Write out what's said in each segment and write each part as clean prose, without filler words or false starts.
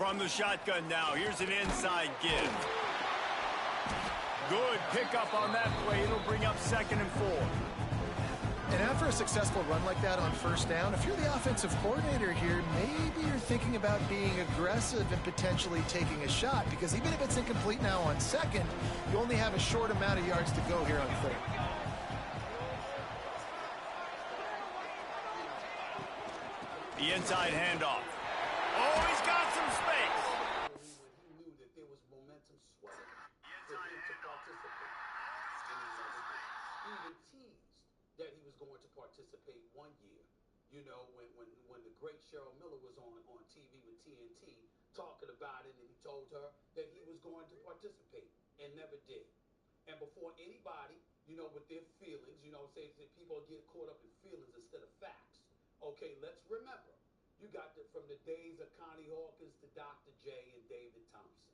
From the shotgun now, here's an inside give. Good pickup on that play. It'll bring up 2nd and 4. And after a successful run like that on first down, if you're the offensive coordinator here, maybe you're thinking about being aggressive and potentially taking a shot, because even if it's incomplete now on 2nd, you only have a short amount of yards to go here on 3rd. The inside handoff. Oh, he's got some space. He knew that there was momentum swelling for him to participate. Even teased that he was going to participate one year. You know, when the great Cheryl Miller was on TV with TNT talking about it, and he told her that he was going to participate and never did. And before anybody, you know, with their feelings, you know, say people get caught up in feelings instead of facts. Okay, let's remember, you got from the days of Connie Hawkins to Dr. J and David Thompson,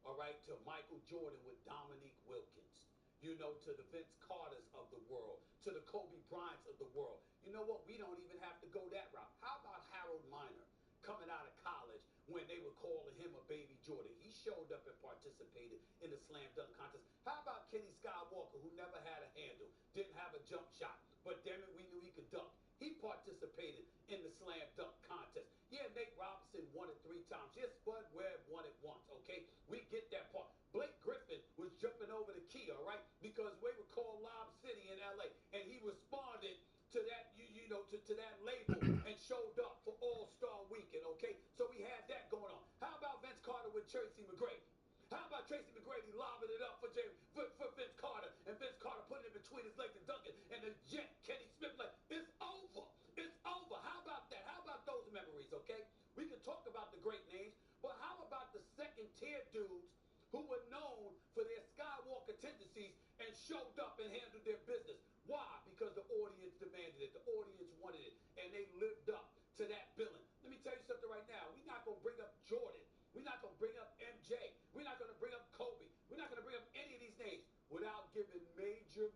all right, to Michael Jordan with Dominique Wilkins, you know, to the Vince Carters of the world, to the Kobe Bryants of the world. You know what? We don't even have to go that route. How about Harold Miner coming out of college when they were calling him a baby Jordan? He showed up and participated in the slam dunk contest. How about Kenny Skywalker, who never had a handle, didn't have a jump shot, but damn it, we knew he could dunk. He participated in the slam dunk contest. Yeah, Nate Robinson won it 3 times. Yes, Bud Webb won it once, okay? We get that part. Blake Griffin was jumping over the key, all right? Because we were called Lob City in L.A., and he responded to that, to that label and showed up for All-Star Weekend, okay? So we had that going on. How about Vince Carter with Tracy McGrady? How about Tracy McGrady lobbing it up for Vince Carter, and Vince Carter putting it between his legs and dunking, and the jet, Kenny Smith, like, it's over. It's over. How about that? How about those memories, okay? We can talk about the great names, but how about the second-tier dudes who were known for their Skywalker tendencies and showed up and handled their business? Why? Because the audience demanded it. The audience wanted it, and they lived up to that billing. Let me tell you something right now. We're not going to bring up Jordan. We're not going to bring up MJ. We're not going to bring up Kobe. We're not going to bring up any of these names without giving major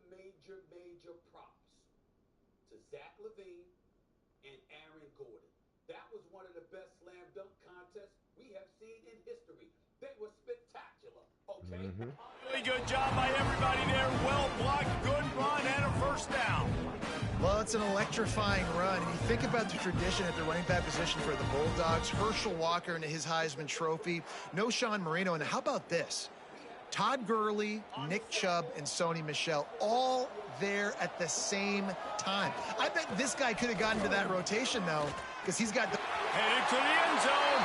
props to Zach LaVine and Aaron Gordon. That was one of the best slam dunk contests we have seen in history. They were spectacular, okay? Really good job by everybody there. Well blocked, good run, and a first down. Well, it's an electrifying run. And you think about the tradition at the running back position for the Bulldogs. Herschel Walker and his Heisman Trophy. No Sean Marino. And how about this? Todd Gurley, Nick Chubb, and Sony Michel all there at the same time. I bet this guy could have gotten to that rotation, though, because he's got the... Headed to the end zone,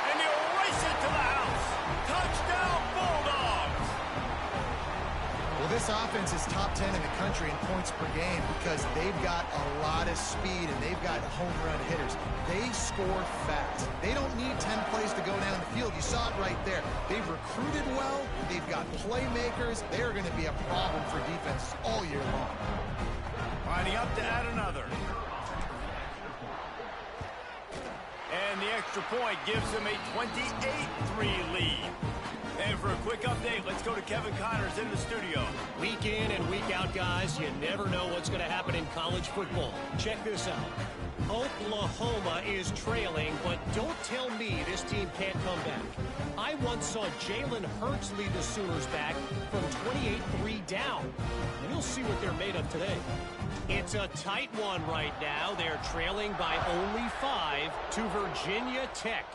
and he'll race it to the house. Touchdown, Bulldogs! Well, this offense is top 10 in the country in points per game because they've got a lot of speed and they've got home run hitters. They score fast. They don't need 10 plays to go down the field. You saw it right there. They've recruited well. They've got playmakers. They're going to be a problem for defense all year long. Lining up to add another. And the extra point gives them a 28-3 lead. And for a quick update, let's go to Kevin Connors in the studio. Week in and week out, guys, you never know what's going to happen in college football. Check this out. Oklahoma is trailing, but don't tell me this team can't come back. I once saw Jalen Hurts lead the Sooners back from 28-3 down. We'll see what they're made of today. It's a tight one right now. They're trailing by only 5 to Virginia Tech.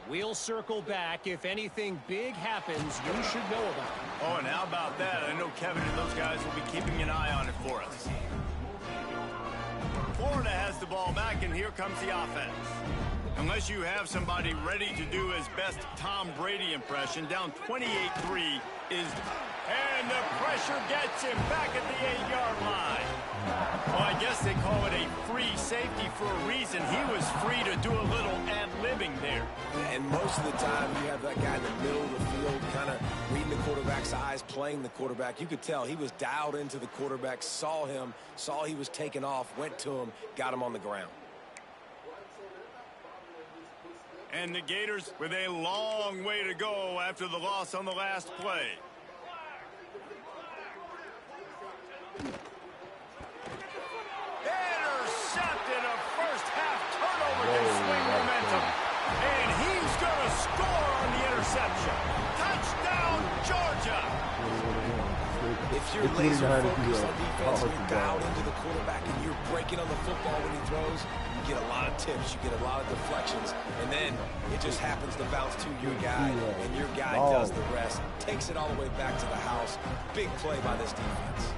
We'll circle back. If anything big happens, you should know about it. Oh, and how about that? I know Kevin and those guys will be keeping an eye on it for us. Florida has the ball back, and here comes the offense. Unless you have somebody ready to do his best Tom Brady impression, down 28-3 is... And the pressure gets him back at the 8-yard line. Well, I guess they call it a free safety for a reason. He was free to do a little ad-libbing there. And most of the time, you have that guy in the middle of the field kind of reading the quarterback's eyes, playing the quarterback. You could tell he was dialed into the quarterback, saw him, saw he was taking off, went to him, got him on the ground. And the Gators with a long way to go after the loss on the last play. Intercepted, a first half turnover can swing momentum. And he's going to score. If you're laser focused on defense, you're dialed into the quarterback and you're breaking on the football when he throws, you get a lot of tips, you get a lot of deflections, and then it just happens to bounce to your guy, and your guy does the rest, takes it all the way back to the house. Big play by this defense.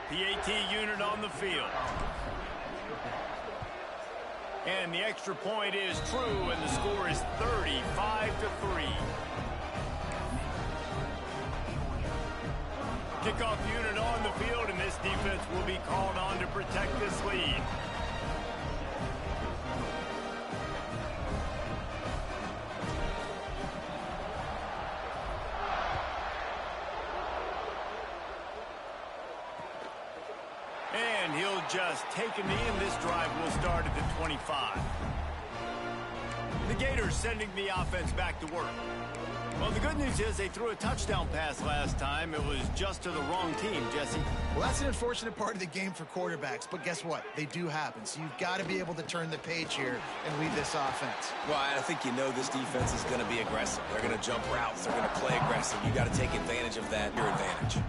PAT unit on the field. And the extra point is true, and the score is 35-3. Kickoff unit on the field, and this defense will be called on to protect this lead. And he'll just take a knee, and this drive will start at the 25. The Gators sending the offense back to work. Well, the good news is they threw a touchdown pass last time. It was just to the wrong team, Jesse. Well, that's an unfortunate part of the game for quarterbacks, but guess what? They do happen. So you've got to be able to turn the page here and lead this offense. Well, I think you know this defense is going to be aggressive. They're going to jump routes. They're going to play aggressive. You got to take advantage of that. Your advantage.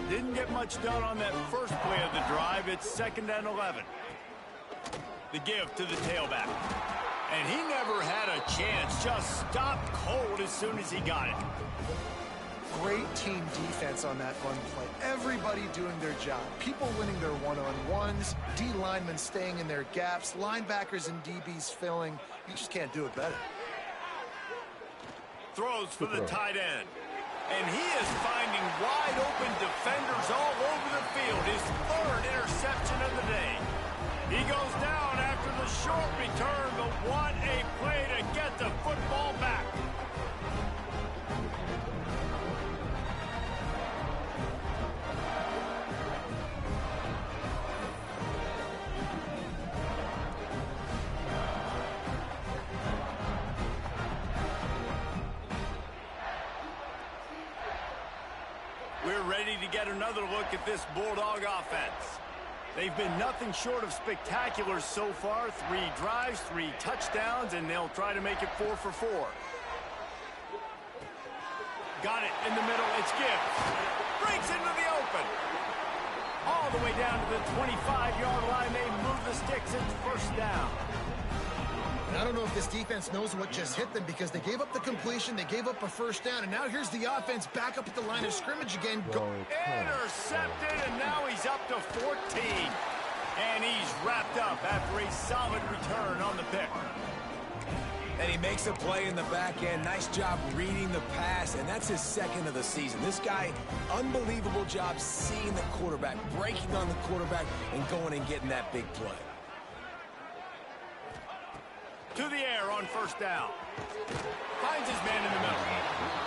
Didn't get much done on that first play of the drive. It's 2nd and 11. The give to the tailback. And he never had a chance. Just stopped cold as soon as he got it. Great team defense on that run play. Everybody doing their job. People winning their one-on-ones. D linemen staying in their gaps. Linebackers and DBs filling. You just can't do it better. Throws for the tight end. And he is finding wide open defenders all over the field. His 3rd interception of the day. He goes down after the short return, but what a play to get the football back. We're ready to get another look at this Bulldog offense. They've been nothing short of spectacular so far. 3 drives, 3 touchdowns, and they'll try to make it 4 for 4. Got it in the middle. It's Gibbs. Breaks into the open. All the way down to the 25-yard line. They move the sticks. It's 1st down. And I don't know if this defense knows what just hit them because they gave up the completion, they gave up a 1st down, and now here's the offense back up at the line of scrimmage again. Intercepted, and now he's up to 14. And he's wrapped up after a solid return on the pick. And he makes a play in the back end. Nice job reading the pass, and that's his 2nd of the season. This guy, unbelievable job seeing the quarterback, breaking on the quarterback, and going and getting that big play. To the air on 1st down. Finds his man in the middle.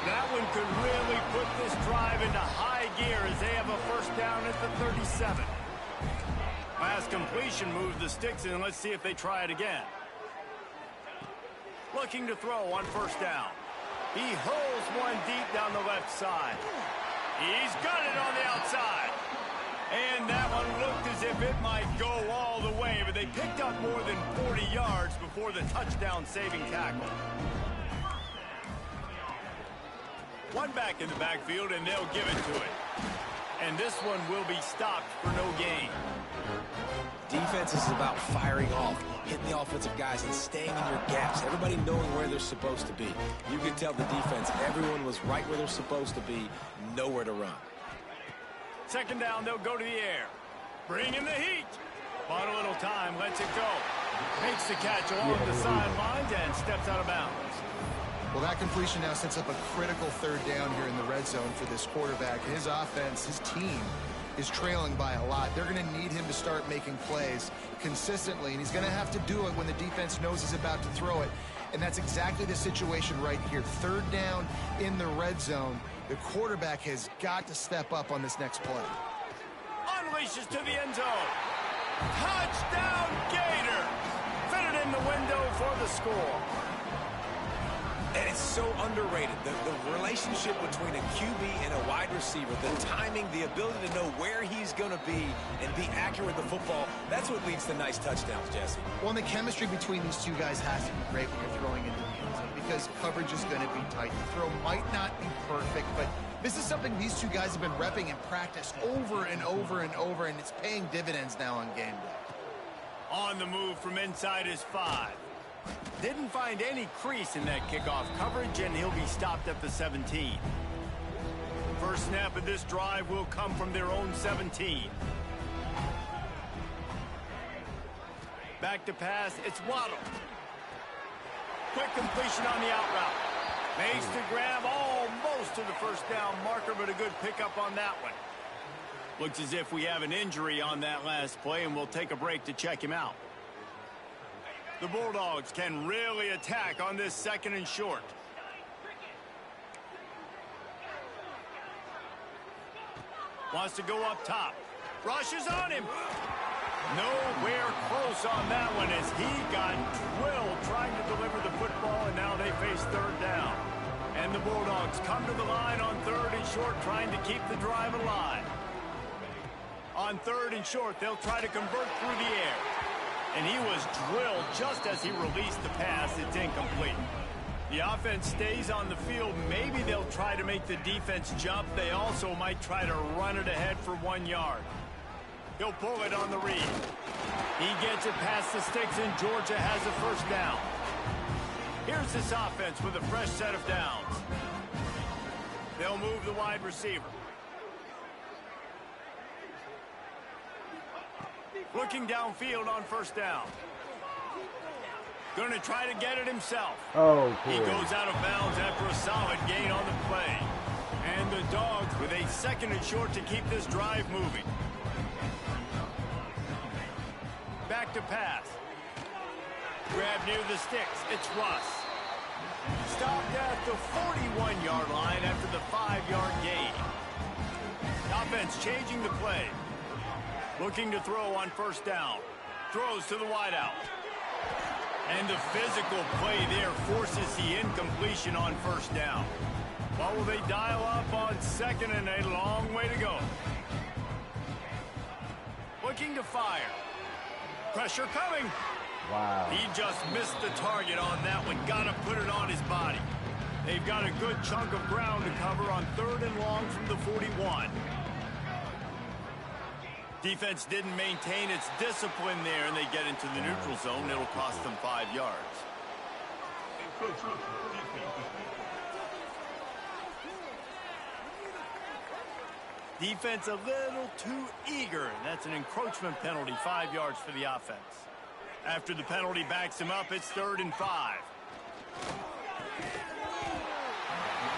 That one could really put this drive into high gear as they have a 1st down at the 37. Last completion moves the sticks in. Let's see if they try it again. Looking to throw on 1st down. He hurls one deep down the left side. He's got it on the outside. And that one looked as if it might go all the way, but they picked up more than 40 yards before the touchdown-saving tackle. One back in the backfield, and they'll give it to it. And this one will be stopped for no gain. Defense is about firing off, hitting the offensive guys, and staying in your gaps. Everybody knowing where they're supposed to be. You could tell the defense, everyone was right where they're supposed to be, nowhere to run. 2nd down, they'll go to the air. Bring in the heat. Bought a little time, lets it go. Makes the catch along the sidelines and steps out of bounds. Well, that completion now sets up a critical 3rd down here in the red zone for this quarterback. His offense, his team, is trailing by a lot. They're going to need him to start making plays consistently, and he's going to have to do it when the defense knows he's about to throw it. And that's exactly the situation right here. 3rd down in the red zone. The quarterback has got to step up on this next play. Unleashes to the end zone. Touchdown, Gator! Fitted in the window for the score. And it's so underrated. The relationship between a QB and a wide receiver, the timing, the ability to know where he's going to be and be accurate with the football, that's what leads to nice touchdowns, Jesse. Well, and the chemistry between these two guys has to be great when you're throwing into the end zone because coverage is going to be tight. The throw might not be perfect, but this is something these two guys have been repping in practice over and over and over, and it's paying dividends now on game day. On the move from inside his 5. Didn't find any crease in that kickoff coverage, and he'll be stopped at the 17. First snap of this drive will come from their own 17. Back to pass, it's Waddle. Quick completion on the out route. Makes the grab almost to the first down marker, but a good pickup on that one. Looks as if we have an injury on that last play, and we'll take a break to check him out. The Bulldogs can really attack on this 2nd and short. Wants to go up top. Rushes on him. Nowhere close on that one as he got drilled trying to deliver the football, and now they face 3rd down. And the Bulldogs come to the line on 3rd and short, trying to keep the drive alive. On 3rd and short, they'll try to convert through the air. And he was drilled just as he released the pass. It's incomplete. The offense stays on the field. Maybe they'll try to make the defense jump. They also might try to run it ahead for 1 yard. He'll pull it on the read. He gets it past the sticks, and Georgia has a 1st down. Here's this offense with a fresh set of downs. They'll move the wide receiver. Looking downfield on 1st down. Going to try to get it himself. Oh, cool. He goes out of bounds after a solid gain on the play. And the Dogs with a 2nd and short to keep this drive moving. Back to pass. Grab near the sticks. It's Russ. Stopped at the 41-yard line after the 5-yard gain. Offense changing the play. Looking to throw on 1st down. Throws to the wideout. And the physical play there forces the incompletion on 1st down. What will they dial up on 2nd and a long way to go? Looking to fire. Pressure coming. Wow. He just missed the target on that one. Got to put it on his body. They've got a good chunk of ground to cover on 3rd and long from the 41. Defense didn't maintain its discipline there, and they get into the neutral zone. It'll cost them 5 yards. Defense a little too eager, and that's an encroachment penalty, 5 yards for the offense. After the penalty backs him up, it's 3rd and 5.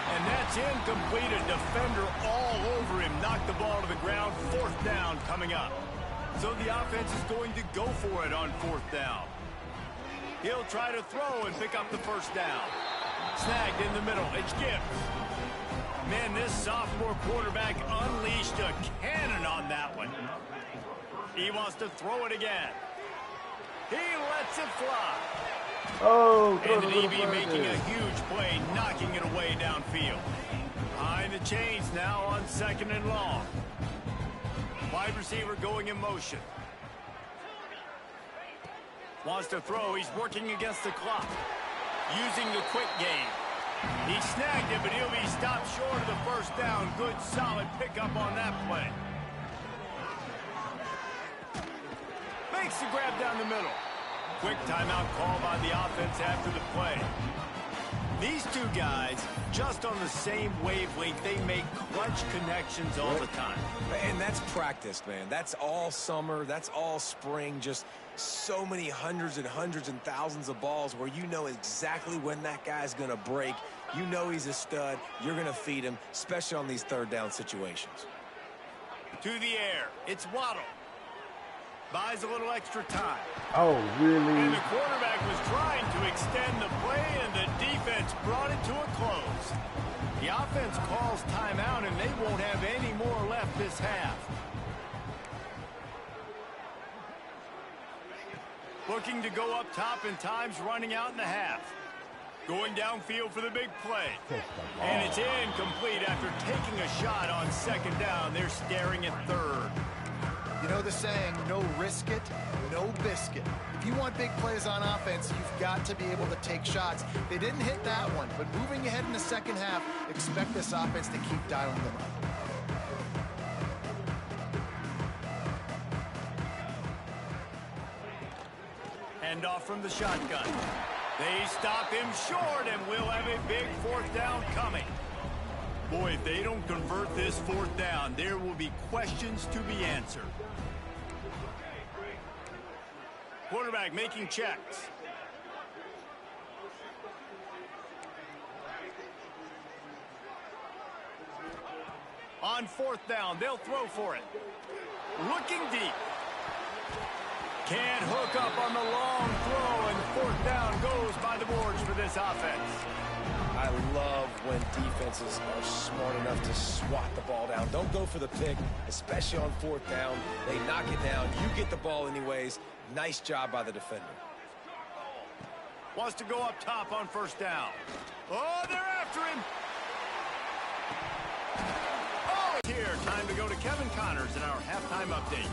And that's incomplete. A defender all over him. Knocked the ball to the ground. 4th down coming up. So the offense is going to go for it on 4th down. He'll try to throw and pick up the 1st down. Snagged in the middle. It's Gibbs. Man, this sophomore quarterback unleashed a cannon on that one. He wants to throw it again. He lets it fly. Oh, and the DB making a huge play, knocking it away downfield. Behind the chains now on 2nd and long. Wide receiver going in motion. Wants to throw. He's working against the clock. Using the quick game. He snagged it, but he'll be stopped short of the 1st down. Good, solid pickup on that play. Makes the grab down the middle. Quick timeout call by the offense after the play. These two guys, just on the same wavelength, they make clutch connections all the time. And that's practiced, man. That's all summer. That's all spring. Just so many hundreds and thousands of balls where you know exactly when that guy's going to break. You know he's a stud. You're going to feed him, especially on these 3rd down situations. To the air. It's Waddle. Buys a little extra time. Oh, really? And the quarterback was trying to extend the play, and the defense brought it to a close. The offense calls timeout, and they won't have any more left this half. Looking to go up top, and time's running out in the half. Going downfield for the big play. And it's incomplete after taking a shot on second down. They're staring at third. You know the saying, no risk it, no biscuit. If you want big plays on offense, you've got to be able to take shots. They didn't hit that one, but moving ahead in the second half, expect this offense to keep dialing them up. Handoff from the shotgun. They stop him short, and we'll have a big fourth down coming. Boy, if they don't convert this fourth down, there will be questions to be answered. Quarterback making checks. On fourth down, they'll throw for it. Looking deep. Can't hook up on the long throw, and fourth down goes by the boards for this offense. I love when defenses are smart enough to swat the ball down. Don't go for the pick, especially on fourth down. They knock it down. You get the ball anyways. Nice job by the defender. Wants to go up top on first down. Oh, they're after him. Oh, here, time to go to Kevin Connors in our halftime update.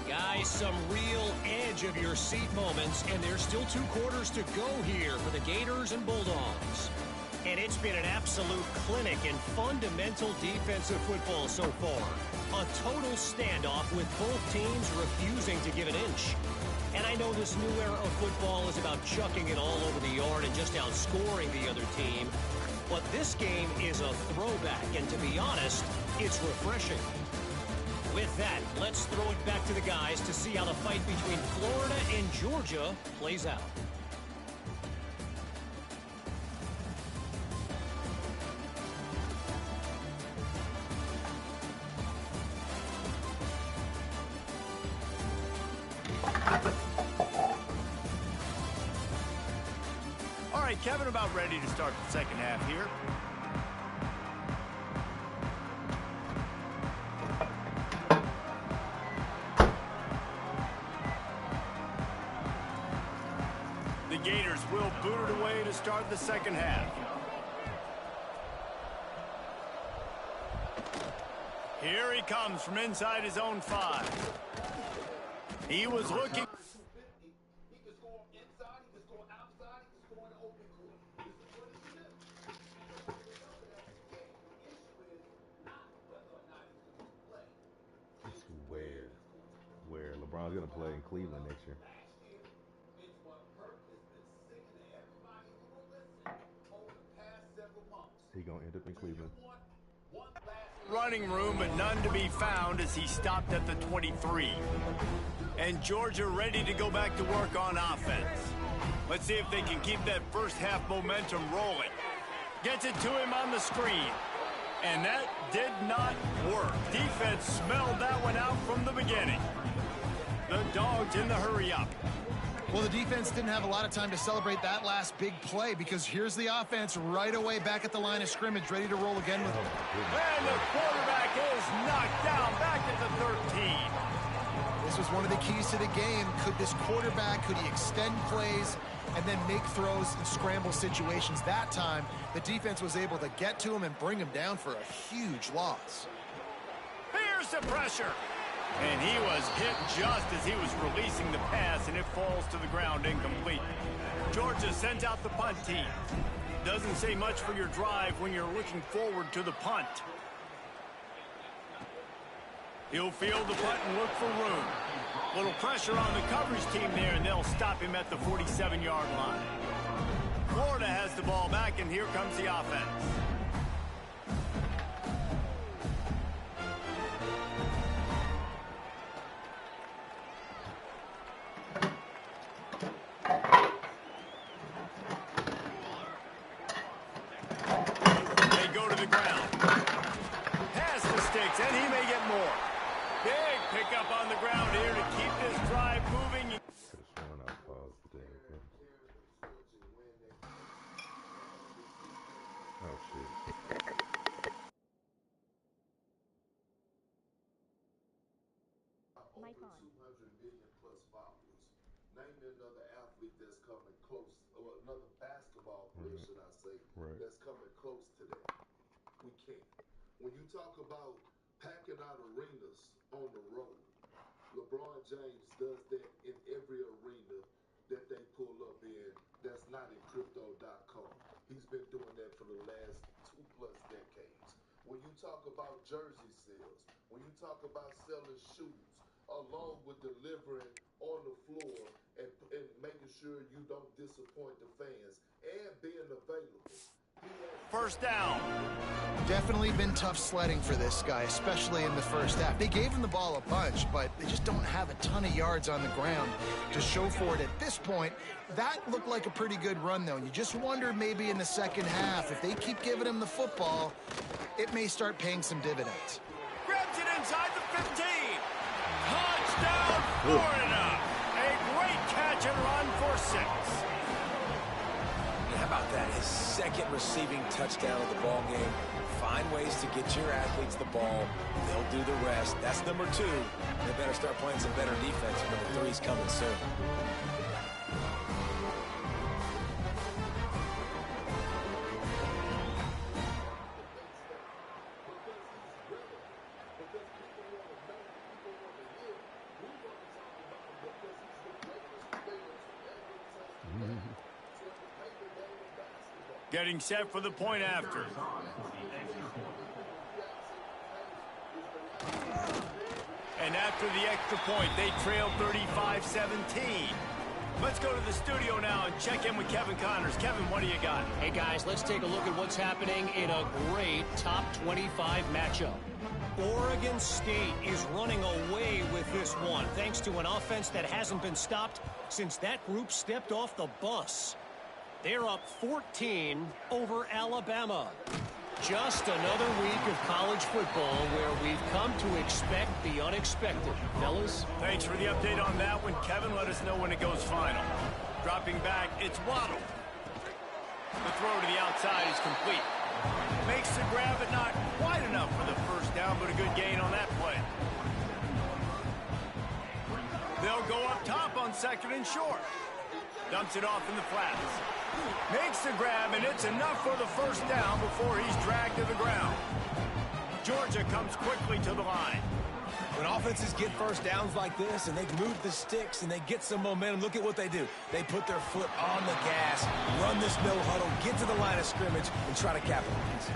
Guys, some real edge of your seat moments, and there's still 2 quarters to go here for the Gators and Bulldogs. And it's been an absolute clinic in fundamental defensive football so far. A total standoff with both teams refusing to give an inch. And I know this new era of football is about chucking it all over the yard and just outscoring the other team. But this game is a throwback, and to be honest, it's refreshing. With that, let's throw it back to the guys to see how the fight between Florida and Georgia plays out. All right, Kevin, about ready to start the second half here. The Gators will boot it away to start the second half. Here he comes from inside his own 5. He was looking. He can score inside, he can score outside, he can score in the open court. This is what he can do. The issue is not whether or not he's going to play. It's where LeBron's gonna play in Cleveland next year. Last year, it's what Kirk has been singing to everybody who will listen over the past several months. He gonna end up in Cleveland. Running room, but none to be found as he stopped at the 23. And Georgia ready to go back to work on offense. Let's see if they can keep that first half momentum rolling. Gets it to him on the screen. And that did not work. Defense smelled that one out from the beginning. The Dogs in the hurry up. Well, the defense didn't have a lot of time to celebrate that last big play because here's the offense right away back at the line of scrimmage, ready to roll again with. And the quarterback is knocked down back at the 13. This was one of the keys to the game. Could this quarterback, could he extend plays and then make throws in scramble situations? That time, the defense was able to get to him and bring him down for a huge loss. Here's the pressure. And he was hit just as he was releasing the pass, and it falls to the ground incomplete. Georgia sends out the punt team. Doesn't say much for your drive when you're looking forward to the punt. He'll field the punt and look for room. Little pressure on the coverage team there, and they'll stop him at the 47-yard line. Florida has the ball back, and here comes the offense. And he may get more. Big pickup on the ground here to keep this drive moving. Could have sworn I paused the damn thing. Oh shit. Mic on. 200 million plus followers. Name another athlete that's coming close, or another basketball or should I say, that's coming close to that. We can't. When you talk about packing out arenas on the road, LeBron James does that in every arena that they pull up in that's not in crypto.com. He's been doing that for the last 2+ decades. When you talk about jersey sales, when you talk about selling shoes, along with delivering on the floor and making sure you don't disappoint the fans and being available. First down. Definitely been tough sledding for this guy, especially in the first half. They gave him the ball a bunch, but they just don't have a ton of yards on the ground to show for it at this point. That looked like a pretty good run, though. You just wondered maybe in the second half, if they keep giving him the football, it may start paying some dividends. Grabs it inside the 15. Touchdown, Florida. A great catch and run for 6. How about that? His second receiving touchdown of the ball game. Find ways to get your athletes the ball. They'll do the rest. That's number 2. They better start playing some better defense. Number 3's coming soon. Getting set for the point after. And after the extra point, they trail 35-17. Let's go to the studio now and check in with Kevin Connors. Kevin, what do you got? Hey, guys, let's take a look at what's happening in a great top 25 matchup. Oregon State is running away with this one, thanks to an offense that hasn't been stopped since that group stepped off the bus. They're up 14 over Alabama. Just another week of college football where we've come to expect the unexpected. Fellas? Thanks for the update on that one, Kevin. Let us know when it goes final. Dropping back, it's Waddle. The throw to the outside is complete. Makes the grab, but not quite enough for the first down, but a good gain on that play. They'll go up top on 2nd and short. Dumps it off in the flats. Makes the grab, and it's enough for the first down before he's dragged to the ground. Georgia comes quickly to the line. When offenses get first downs like this and they move the sticks and they get some momentum, look at what they do. They put their foot on the gas, run this no huddle, get to the line of scrimmage, and try to capitalize.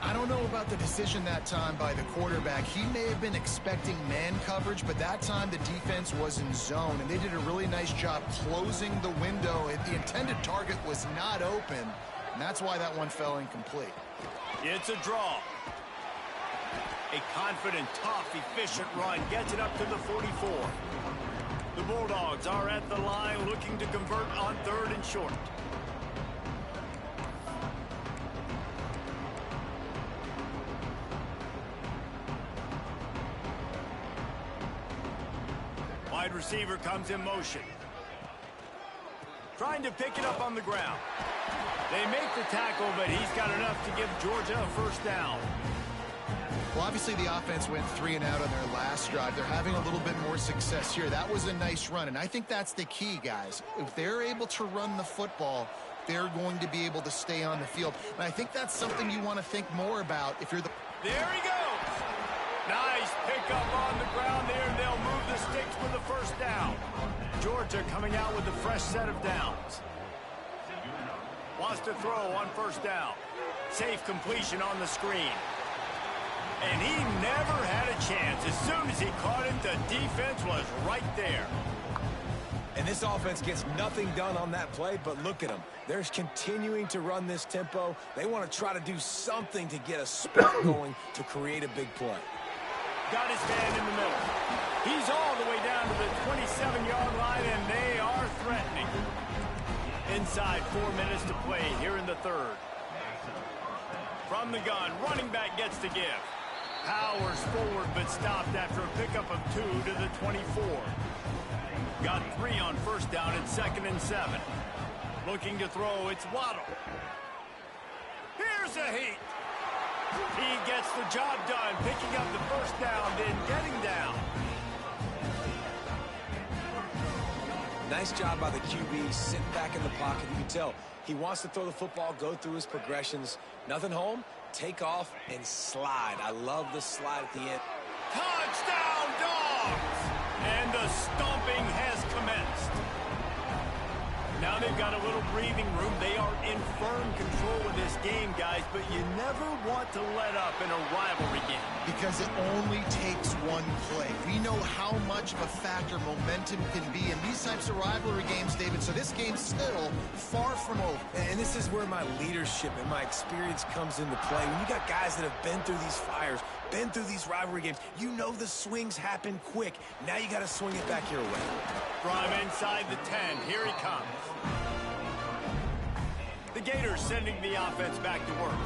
I don't know about the decision that time by the quarterback. He may have been expecting man coverage, but that time the defense was in zone, and they did a really nice job closing the window. The intended target was not open, and that's why that one fell incomplete. It's a draw. A confident, tough, efficient run gets it up to the 44. The Bulldogs are at the line looking to convert on 3rd and short. Wide receiver comes in motion. Trying to pick it up on the ground. They make the tackle, but he's got enough to give Georgia a first down. Well, obviously the offense went 3 and out on their last drive. They're having a little bit more success here. That was a nice run, and I think that's the key, guys. If they're able to run the football, they're going to be able to stay on the field. And I think that's something you want to think more about if you're the... There he goes! Nice pickup on the ground there, and they'll move the sticks for the first down. Georgia coming out with a fresh set of downs. Wants to throw on first down. Safe completion on the screen. And he never had a chance. As soon as he caught it, the defense was right there. And this offense gets nothing done on that play, but look at them. They're continuing to run this tempo. They want to try to do something to get a spurt going to create a big play. Got his man in the middle. He's all the way down to the 27-yard line, and they are threatening. Inside 4 minutes to play here in the 3rd. From the gun, running back gets to give. Powers forward, but stopped after a pickup of 2 to the 24. Got 3 on first down at 2nd and 7. Looking to throw, it's Waddle. Here's a heat. He gets the job done, picking up the first down, then getting down. Nice job by the QB, sitting back in the pocket. You can tell he wants to throw the football, go through his progressions. Nothing home, take off, and slide. I love the slide at the end. Touchdown, Dogs! And the stomping has commenced. Now they've got a little breathing room. They are in firm control of this game, guys, but you never want to let up in a rivalry game. Because it only takes one play. We know how much of a factor momentum can be in these types of rivalry games, David, so this game's still far from over. And this is where my leadership and my experience comes into play. When you got guys that have been through these fires, been through these rivalry games, you know the swings happen quick. Now you got to swing it back your way. From inside the 10, here he comes. The Gators sending the offense back to work.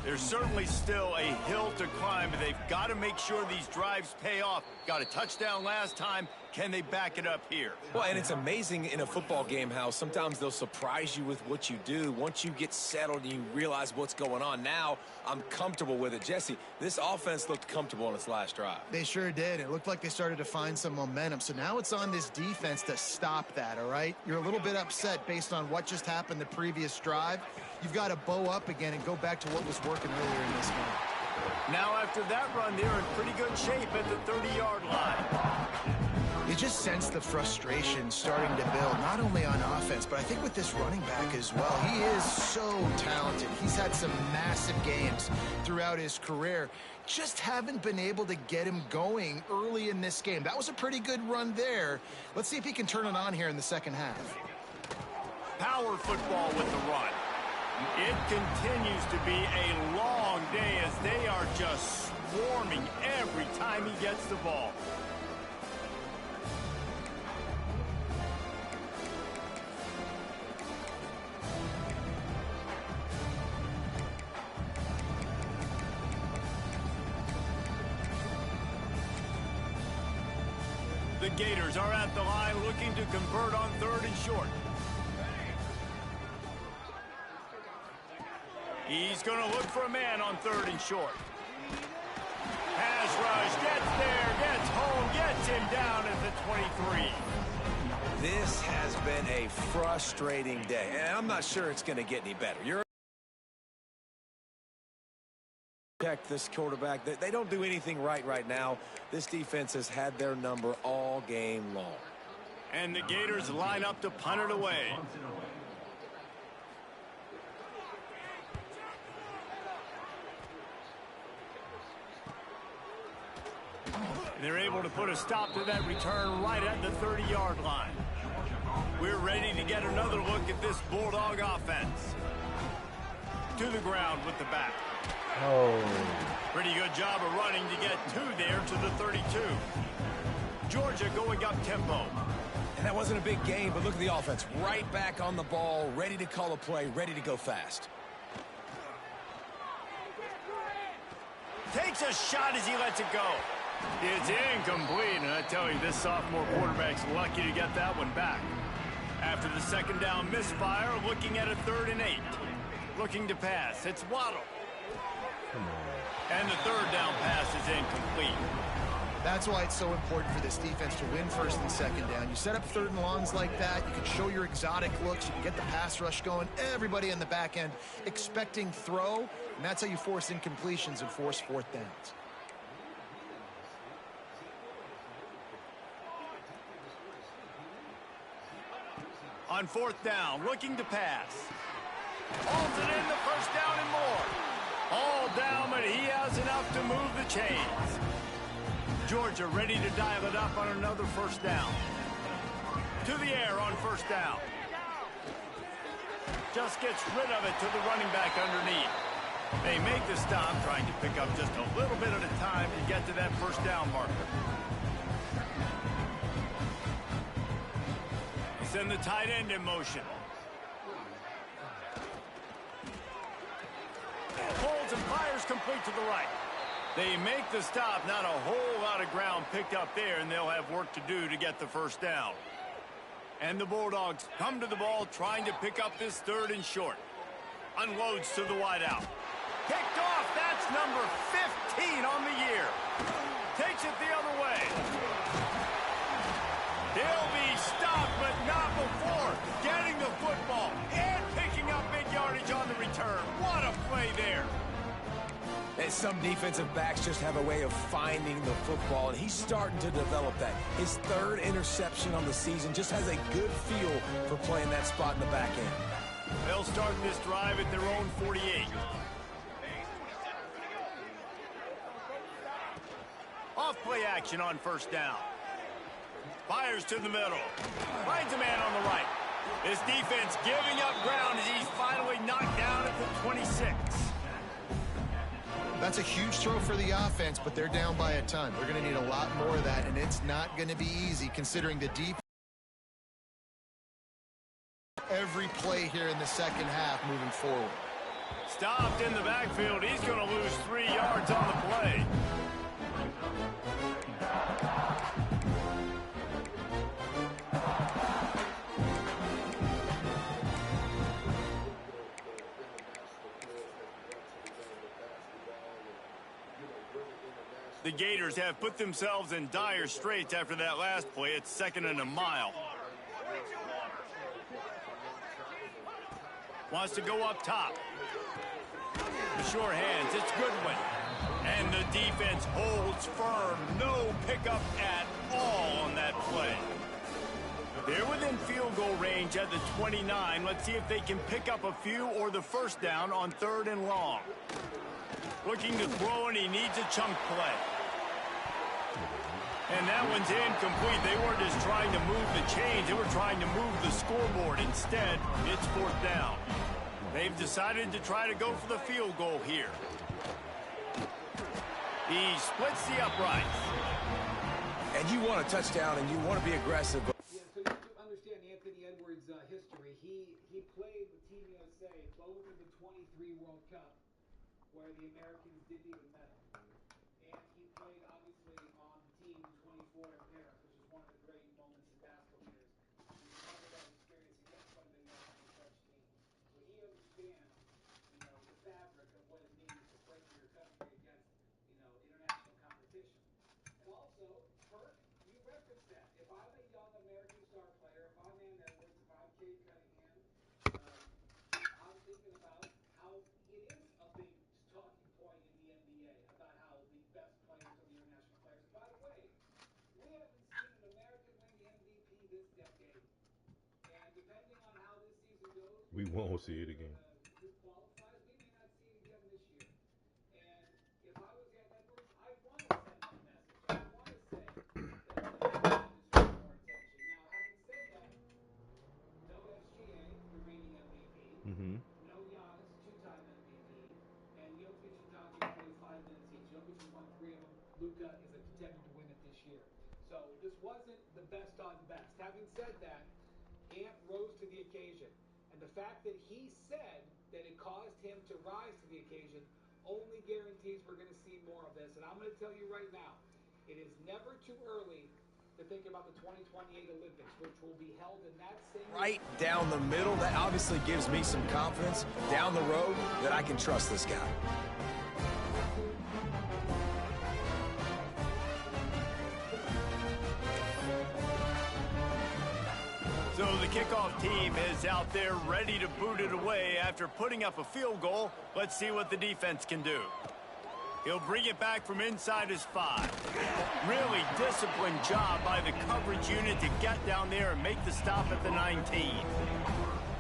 There's certainly still a hill to climb, but they've got to make sure these drives pay off. Got a touchdown last time. Can they back it up here? Well, and it's amazing in a football game how sometimes they'll surprise you with what you do. Once you get settled and you realize what's going on, now I'm comfortable with it. Jesse, this offense looked comfortable on its last drive. They sure did. It looked like they started to find some momentum. So now it's on this defense to stop that, all right? You're a little bit upset based on what just happened the previous drive. You've got to bow up again and go back to what was working earlier in this game. Now after that run, they're in pretty good shape at the 30-yard line. You just sense the frustration starting to build, not only on offense, but I think with this running back as well. He is so talented. He's had some massive games throughout his career. Just haven't been able to get him going early in this game. That was a pretty good run there. Let's see if he can turn it on here in the second half. Power football with the run. It continues to be a long day as they are just swarming every time he gets the ball. The Gators are at the line looking to convert on 3rd and short. He's going to look for a man on 3rd and short. Pass rush, gets there, gets home, gets him down at the 23. This has been a frustrating day, and I'm not sure it's going to get any better. Check this quarterback. They don't do anything right now. This defense has had their number all game long. And the Gators line up to punt it away. And they're able to put a stop to that return right at the 30-yard line. We're ready to get another look at this Bulldog offense. To the ground with the back. Oh. Pretty good job of running to get 2 there to the 32. Georgia going up tempo. And that wasn't a big game, but look at the offense. Right back on the ball, ready to call a play, ready to go fast. Takes a shot as he lets it go. It's incomplete, and I tell you, this sophomore quarterback's lucky to get that one back. After the second down misfire, looking at a 3rd and 8. Looking to pass. It's Waddle. And the 3rd down pass is incomplete. That's why it's so important for this defense to win 1st and 2nd down. You set up 3rd and longs like that. You can show your exotic looks. You can get the pass rush going. Everybody in the back end expecting throw. And that's how you force incompletions and force 4th downs. On 4th down, looking to pass. Holds it in the 1st down and more. All down, but he has enough to move the chains. Georgia ready to dial it up on another 1st down. To the air on 1st down. Just gets rid of it to the running back underneath. They make the stop, trying to pick up just a little bit at a time to get to that 1st down marker. They send the tight end in motion. Holds and fires complete to the right. They make the stop. Not a whole lot of ground picked up there, and they'll have work to do to get the 1st down. And the Bulldogs come to the ball, trying to pick up this 3rd and short. Unloads to the wideout. Picked off. That's number 15 on the year. Takes it the other way. He'll be stopped, but And some defensive backs just have a way of finding the football, and he's starting to develop that. His third interception on the season, just has a good feel for playing that spot in the back end. They'll start this drive at their own 48. Off play action on first down. Fires to the middle. Finds a man on the right. This defense giving up ground as he's finally knocked down at the 26. That's a huge throw for the offense, but they're down by a ton. They're going to need a lot more of that, and it's not going to be easy considering the defense. Every play here in the second half moving forward. Stopped in the backfield. He's going to lose 3 yards on the play. The Gators have put themselves in dire straits after that last play. It's 2nd and a mile. Wants to go up top. The short hands, it's Goodwin. And the defense holds firm. No pickup at all on that play. They're within field goal range at the 29. Let's see if they can pick up a few or the first down on 3rd and long. Looking to throw, and he needs a chunk play. And that one's incomplete. They weren't just trying to move the chains. They were trying to move the scoreboard. Instead, it's 4th down. They've decided to try to go for the field goal here. He splits the uprights. And you want a touchdown, and you want to be aggressive. Yeah, so you have to understand Anthony Edwards' history. He played with Team USA both in the 23 World Cup, where the Americans didn't even medal. And he played, obviously, on Team 24 in Paris, which is one of the great moments in basketball years. When you talk about experience against one of the American French teams, so he understands, the fabric of what it means to play for your country against, international competition. And also, Kirk, you referenced that. If I'm a young American star player, if I'm Ann Edwards, if I'm Cade Cunningham, I'm thinking about how it is a big talking point in the NBA about how the best players are the international players. By the way, we haven't seen an American win the MVP this decade. And depending on how this season goes, We won't see it again. Who qualifies, we may not see it again this year. And if I was Ann Edwards, I'd want to send that message. I want to say that the NBA deserves more attention. Now, having said that, no SGA, the reigning MVP. Mm-hmm. No Giannis, 2-time MVP, and Jokic and Doncic played 5 minutes each. Jokic has won 3 of them. Luka is a contender to win it this year. So this wasn't the best on best. Having said that, Ant rose to the occasion. And the fact that he said that it caused him to rise to the occasion only guarantees we're going to see more of this. And I'm going to tell you right now, it is never too early to think about the 2028 Olympics, which will be held in that same Right down the middle, that obviously gives me some confidence down the road that I can trust this guy. So the kickoff team is out there ready to boot it away after putting up a field goal. Let's see what the defense can do. He'll bring it back from inside his 5. Really disciplined job by the coverage unit to get down there and make the stop at the 19.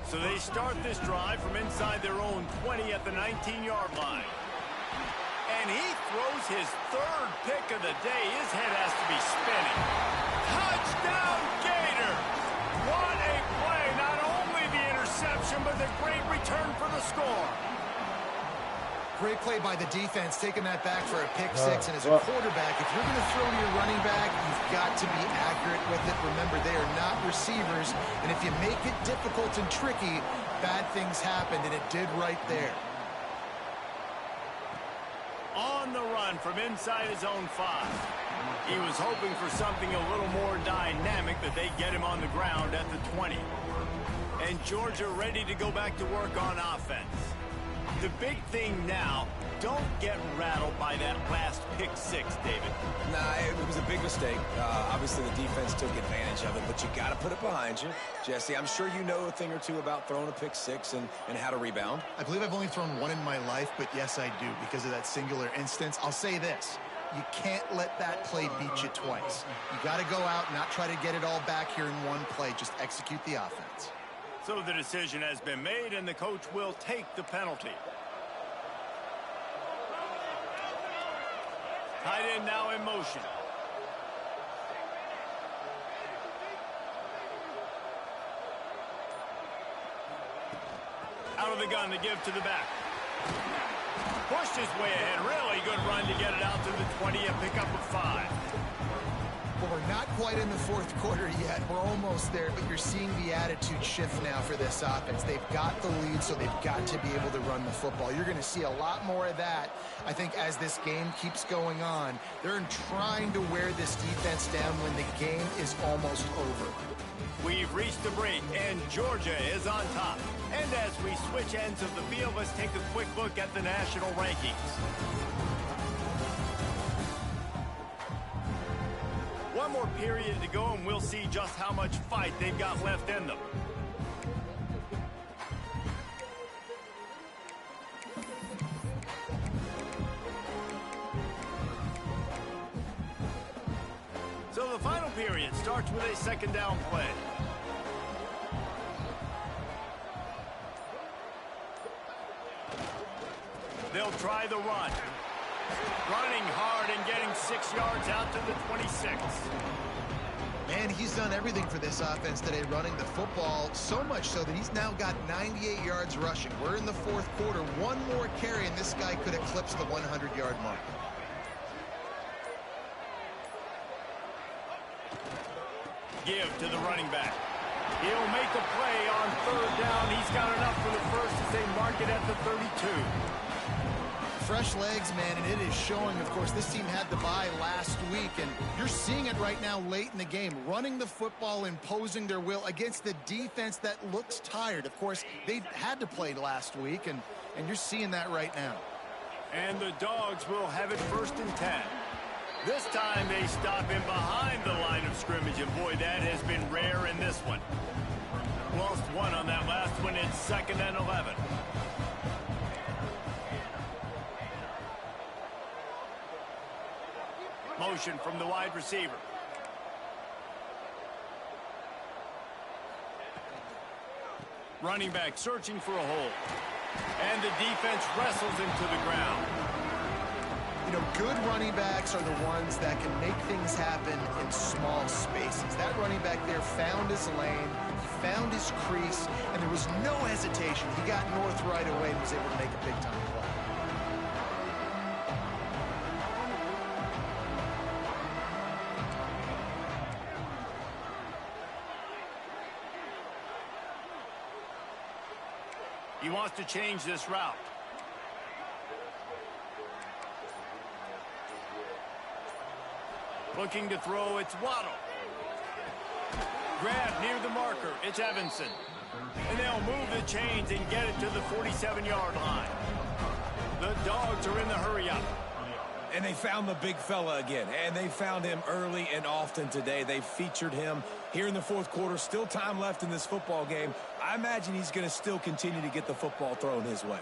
So they start this drive from inside their own 20 at the 19-yard line. And he throws his 3rd pick of the day. His head has to be spinning. Touchdown, Gator! What a play! Not only the interception, but the great return for the score. Great play by the defense, taking that back for a pick 6. And as a quarterback, if you're going to throw to your running back, you've got to be accurate with it. Remember, they are not receivers. And if you make it difficult and tricky, bad things happen, and it did right there. On the run from inside his own 5. He was hoping for something a little more dynamic, but they get him on the ground at the 20. And Georgia ready to go back to work on offense. The big thing now, don't get rattled by that last pick six, David. Nah, it was a big mistake. Obviously, the defense took advantage of it, but you got to put it behind you. Jesse, I'm sure you know a thing or two about throwing a pick six and how to rebound. I believe I've only thrown one in my life, but yes, I do, because of that singular instance. I'll say this. You can't let that play beat you twice. You got to go out and not try to get it all back here in one play. Just execute the offense. So the decision has been made, and the coach will take the penalty. Tight end now in motion. Out of the gun to give to the back. Pushed his way ahead. Really good run to get it out to the 20 and pick up a 5. Well, we're not quite in the fourth quarter yet. We're almost there, but you're seeing the attitude shift now for this offense. They've got the lead, so they've got to be able to run the football. You're going to see a lot more of that, I think, as this game keeps going on. They're trying to wear this defense down when the game is almost over. We've reached the break, and Georgia is on top. And as we switch ends of the field, let's take a quick look at the national rankings. One more period to go, and we'll see just how much fight they've got left in them. So the final period starts with a second down play. They'll try the run. Running hard and getting 6 yards out to the 26. Man, he's done everything for this offense today, running the football, so much so that he's now got 98 yards rushing. We're in the fourth quarter. One more carry, and this guy could eclipse the 100-yard mark. Give to the running back. He'll make a play on third down. He's got enough for the first as they mark it at the 32. Fresh legs, man, and it is showing. Of course, this team had the bye last week, and you're seeing it right now late in the game, running the football, imposing their will against the defense that looks tired. Of course, they had to play last week, and you're seeing that right now. And the Dogs will have it 1st and 10. This time they stop him behind the line of scrimmage, and boy, that has been rare in this one. Lost one on that last one. It's 2nd and 11. Motion from the wide receiver. Running back searching for a hole. And the defense wrestles him to the ground. You know, good running backs are the ones that can make things happen in small spaces. That running back there found his lane, found his crease, and there was no hesitation. He got north right away and was able to make a big-time play. He wants to change this route. Looking to throw, it's Waddle. Grab near the marker, it's Evanson. And they'll move the chains and get it to the 47-yard line. The Dogs are in the hurry-up. And they found the big fella again, and they found him early and often today. They featured him here in the fourth quarter. Still time left in this football game. I imagine he's going to still continue to get the football thrown his way.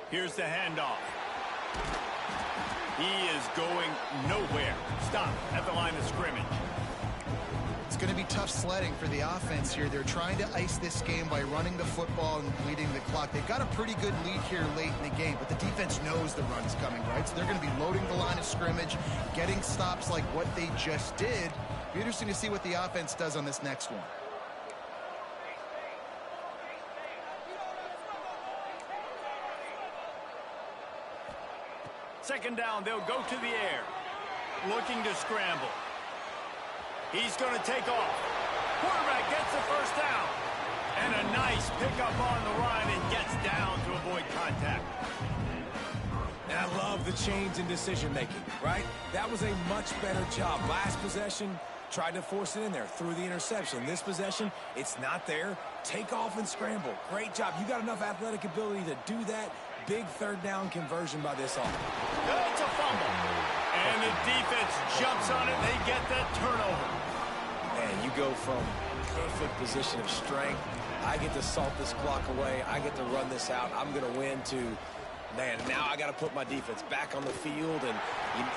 Here's the handoff. He is going nowhere. Stop at the line of scrimmage. It's going to be tough sledding for the offense here. They're trying to ice this game by running the football and bleeding the clock. They've got a pretty good lead here late in the game, but the defense knows the run's coming, right? So they're going to be loading the line of scrimmage, getting stops like what they just did. Be interesting to see what the offense does on this next one. Second down, they'll go to the air. Looking to scramble. He's going to take off. Quarterback gets the first down. And a nice pickup on the run and gets down to avoid contact. And I love the change in decision-making, right? That was a much better job. Last possession, Tried to force it in there, threw the interception. This possession, it's not there. Take off and scramble. Great job. You got enough athletic ability to do that. Big third down conversion by this offense. It's a fumble. And the defense jumps on it. They get that turnover. And you go from perfect position of strength. I get to salt this clock away. I get to run this out. I'm going to win to, man, now I got to put my defense back on the field. And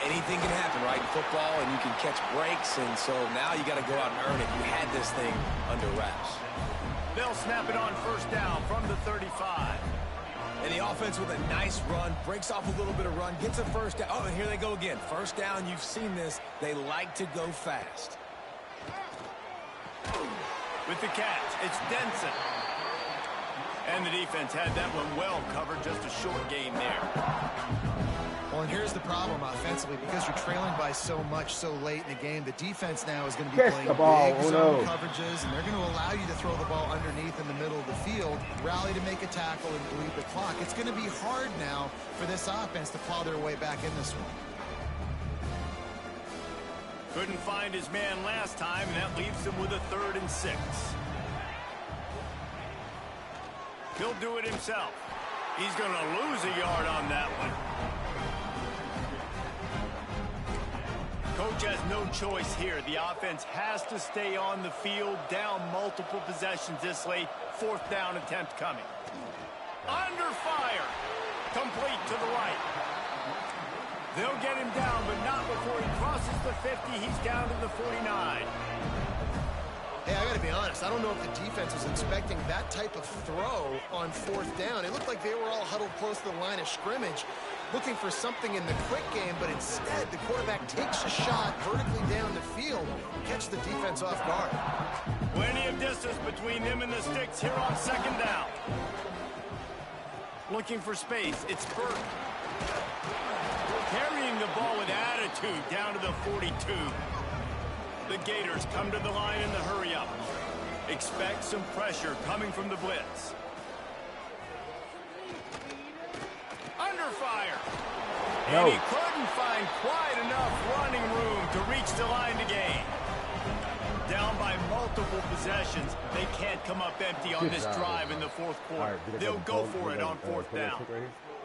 anything can happen, right, in football. And you can catch breaks. And so now you got to go out and earn it. You had this thing under wraps. They'll snap it on first down from the 35. And the offense with a nice run, breaks off a little bit of run, gets a first down. Oh, and here they go again. First down, you've seen this. They like to go fast. With the catch, it's Denson. And the defense had that one well covered, just a short gain there. Well, and here's the problem offensively, because you're trailing by so much so late in the game, the defense now is going to be playing big zone coverages, and they're going to allow you to throw the ball underneath in the middle of the field, rally to make a tackle, and bleed the clock. It's going to be hard now for this offense to claw their way back in this one. Couldn't find his man last time, and that leaves him with a 3rd and 6. He'll do it himself. He's going to lose a yard on that one. Coach has no choice here. The offense has to stay on the field, down multiple possessions this late. 4th down attempt coming. Under fire. Complete to the right. They'll get him down, but not before he crosses the 50. He's down to the 49. Hey, I got to be honest. I don't know if the defense was expecting that type of throw on 4th down. It looked like they were all huddled close to the line of scrimmage, looking for something in the quick game, but instead the quarterback takes a shot vertically down the field and catches the defense off guard. Plenty of distance between him and the sticks here on 2nd down. Looking for space. It's Burke. Carrying the ball with attitude down to the 42. The Gators come to the line in the hurry-up. Expect some pressure coming from the blitz. Under fire. And he couldn't find quite enough running room to reach the line to gain. Down by multiple possessions. They can't come up empty on this drive in the 4th quarter. They'll go for it on 4th down.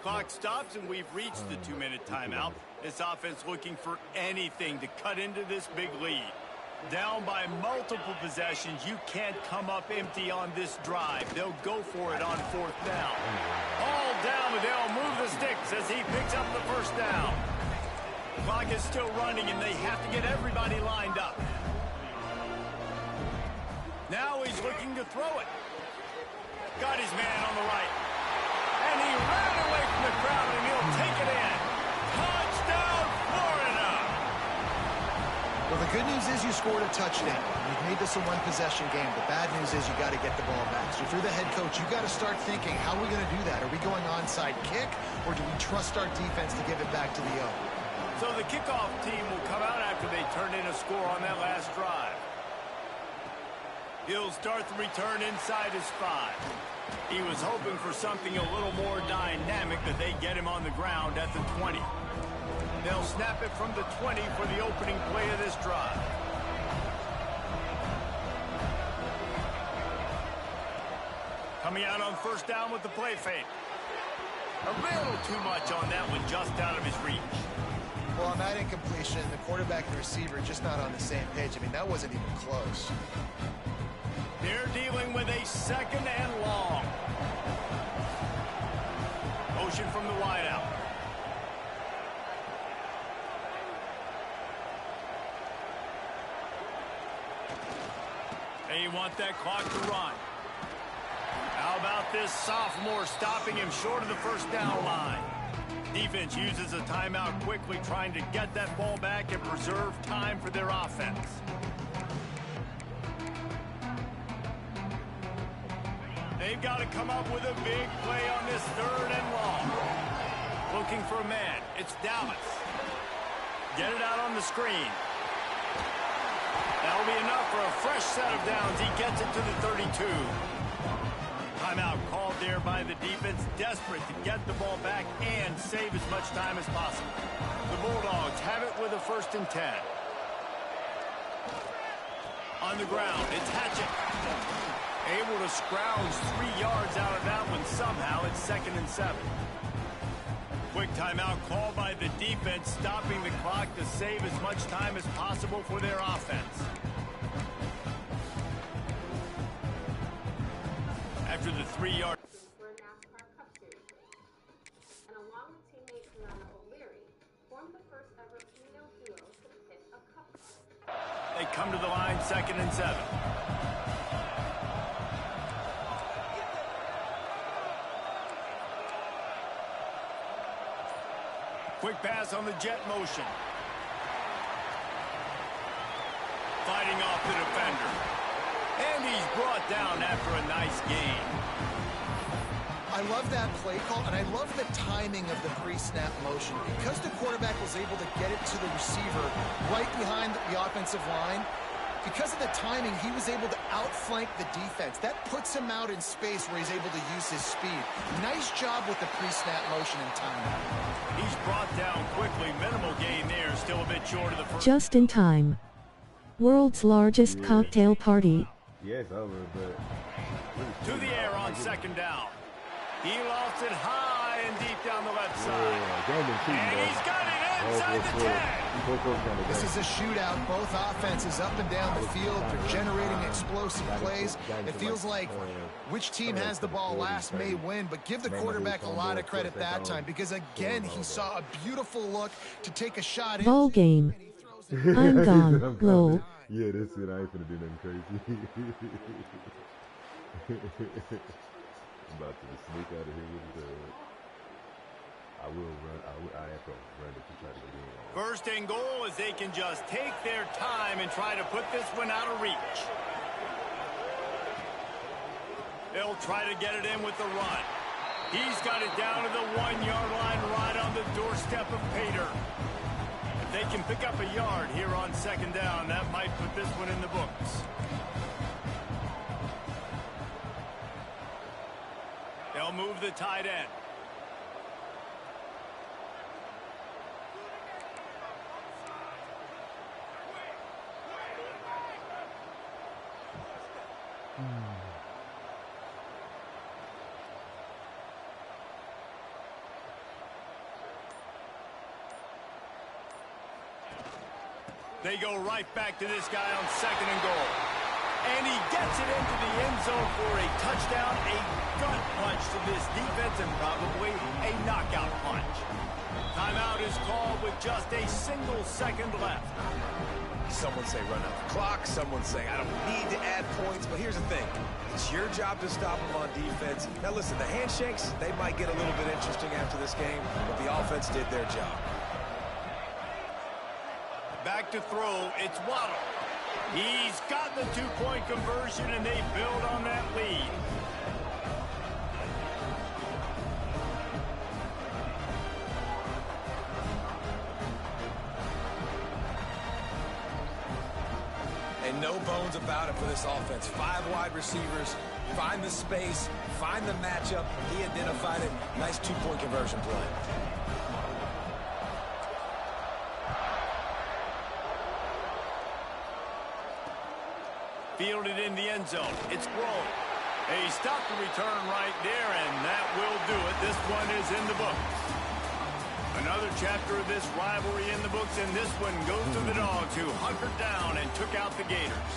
Clock stops, and we've reached the 2-minute timeout. This offense looking for anything to cut into this big lead. Down by multiple possessions, you can't come up empty on this drive. They'll go for it on 4th down. All down, but they'll move the sticks as he picks up the 1st down. Clock is still running, and they have to get everybody lined up. Now he's looking to throw it. Got his man on the right. And he ran away from the crowd, and he'll take it in. Touchdown, Florida! Well, the good news is you scored a touchdown. You've made this a one-possession game. The bad news is you got to get the ball back. So if you're the head coach, you got to start thinking, how are we going to do that? Are we going onside kick, or do we trust our defense to give it back to the O? So the kickoff team will come out after they turn in a score on that last drive. He'll start the return inside his 5. He was hoping for something a little more dynamic, that they get him on the ground at the 20. They'll snap it from the 20 for the opening play of this drive. Coming out on 1st down with the play fake. A little too much on that one, just out of his reach. Well, on that incompletion, the quarterback and the receiver just not on the same page. I mean, that wasn't even close. They're dealing with a 2nd and long. Motion from the wideout. They want that clock to run. How about this sophomore stopping him short of the 1st down line? Defense uses a timeout quickly, trying to get that ball back and preserve time for their offense. They've got to come up with a big play on this 3rd and long. Looking for a man. It's Dallas. Get it out on the screen. That'll be enough for a fresh set of downs. He gets it to the 32. Timeout called there by the defense, desperate to get the ball back and save as much time as possible. The Bulldogs have it with a 1st and 10. On the ground, it's Hatchett. Able to scrounge 3 yards out of that one somehow. It's 2nd and 7. Quick timeout called by the defense, stopping the clock to save as much time as possible for their offense. After the 3-yard. For a NASCAR Cup Series race, and along with teammate Brianna O'Leary, formed the first ever female duo to pit a Cup car. They come to the line, 2nd and 7. Quick pass on the jet motion. Fighting off the defender. And he's brought down after a nice gain. I love that play call, and I love the timing of the pre-snap motion. Because the quarterback was able to get it to the receiver right behind the offensive line, because of the timing, he was able to outflank the defense. That puts him out in space where he's able to use his speed. Nice job with the pre-snap motion and timing. He's brought down quickly. Minimal gain there. Still a bit short of the first. Just in time. World's largest cocktail party. Yes, over, but to the air on 2nd down. He lost it high and deep down the left side. And he's got it inside the 10. This is a shootout. Both offenses up and down the field. They're generating explosive plays. It feels like which team has the ball last may win, but give the quarterback a lot of credit that time because, again, he saw a beautiful look to take a shot. Ball game. I'm gone, lol. Yeah, that's it. I ain't finna do nothing crazy. I'm about to sneak out of here with the. I will run. I have to run it to try to get in. 1st and goal as they can just take their time and try to put this one out of reach. They'll try to get it in with the run. He's got it down to the 1-yard line right on the doorstep of Pater. If they can pick up a yard here on 2nd down, that might put this one in the books. They'll move the tight end. They go right back to this guy on 2nd and goal. And he gets it into the end zone for a touchdown, a gut punch to this defense, and probably a knockout punch. Timeout is called with just a single second left. Someone say run out the clock. Someone say I don't need to add points. But here's the thing. It's your job to stop them on defense. Now listen, the handshakes, they might get a little bit interesting after this game, but the offense did their job. Back to throw, it's Waddle. He's got the 2-point conversion, and they build on that lead. And no bones about it for this offense. 5 wide receivers, find the space, find the matchup. He identified it. Nice 2-point conversion play. Fielded in the end zone. It's Grohl. They stopped the return right there, and that will do it. This one is in the books. Another chapter of this rivalry in the books, and this one goes to the Dogs, who hunkered down and took out the Gators.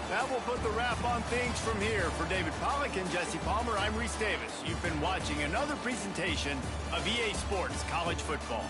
That will put the wrap on things from here. For David Pollack and Jesse Palmer, I'm Reese Davis. You've been watching another presentation of EA Sports College Football.